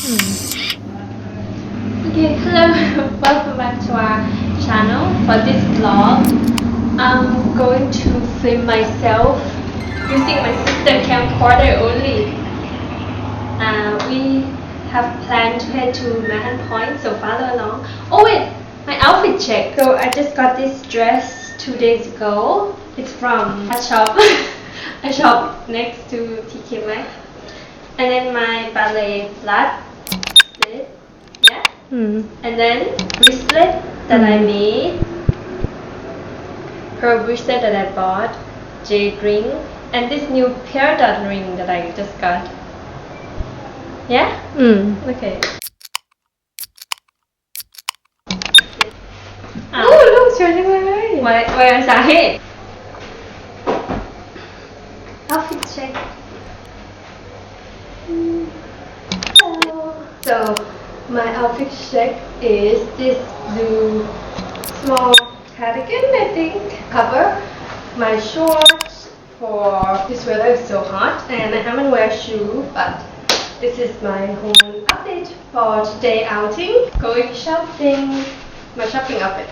Okay, hello, welcome back to our channel. For this vlog, I'm going to film myself using my sister camcorder only. We have planned to head to Mahon Point, so follow along. Oh wait, my outfit check. So I just got this dress 2 days ago. It's from a shop, a shop next to TK Maxx. And then my ballet flat, yeah. And then bracelet that I made, pearl bracelet that I bought, jade ring, and this new peridot ring that I just got. Yeah? Okay. Oh, look, สวยจังเลยไว้สาเหตุ Outfit check. So my outfit check is this blue small cardigan, I think, cover my shorts for this weather is so hot, and I haven't wear shoe, but this is my home update for today outing. Going shopping, my shopping outfit.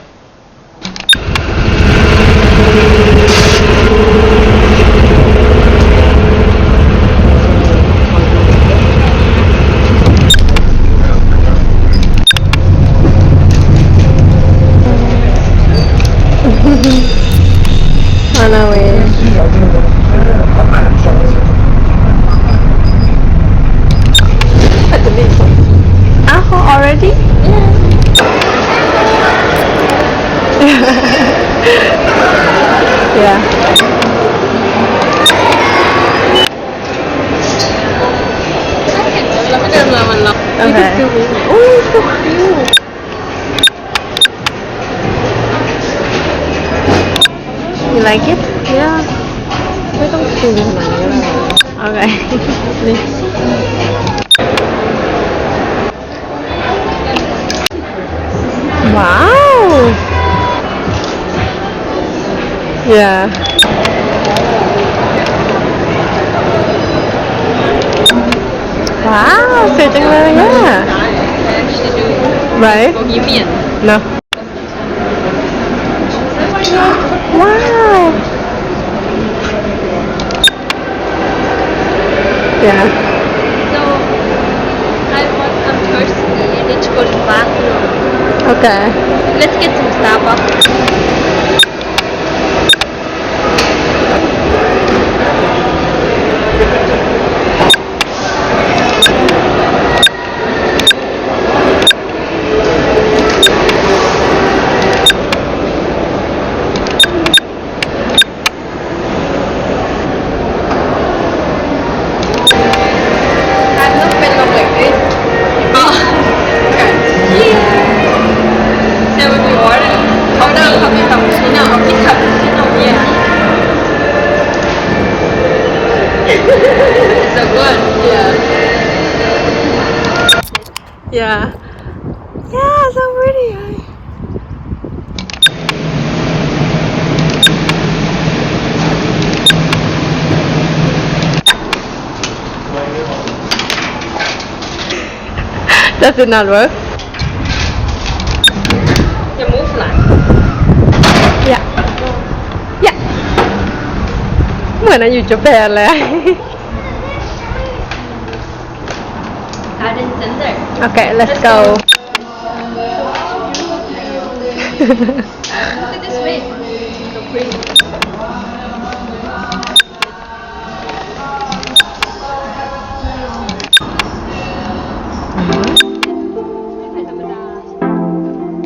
On our way. At the beach. Already? Yeah. Yeah. Okay. Oh, so cute. You like it? Yeah. ไม่ต้องซูมขนาดนี้เลย Okay. Wow. Yeah. Wow, สวยจังเลยอ่ะ Right? No. Wow. Yeah. So, I'm thirsty. I need to go to the bathroom. Okay. Let's get some Starbucks. So good, yeah. Yeah. Yeah, so pretty. Does it not work? You move like. Yeah. Yeah. เหมือนอยู่ญี่ปุ่นเลย Garden Center. Okay, let's go. Look at this way. So pretty.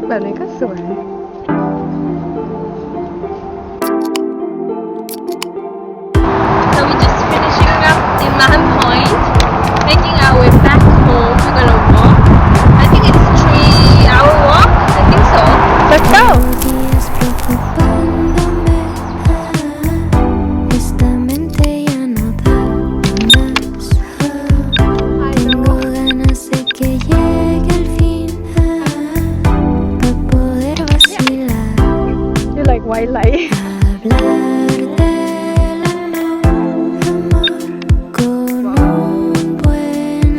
แบบนี้ก็สวย So we're just finishing up in Mahon Point, making our way back home. We're gonna walk. I think it's 3-hour walk. I think so. Let's go. Esta mente ya no da más. Tengo ganas de que llegue el fin para poder vacilar. You like white light? Hablar del amor con un buen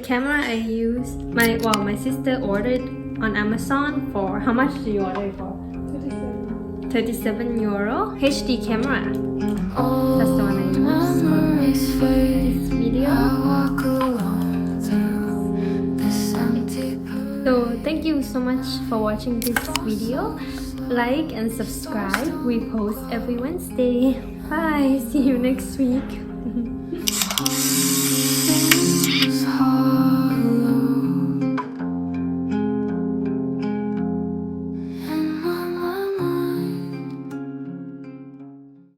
camera I use, my sister ordered on Amazon for, how much do you order it for? 37 euro. HD camera. That's the one I use for this video. So thank you so much for watching this video. Like and subscribe. We post every Wednesday. Bye. See you next week.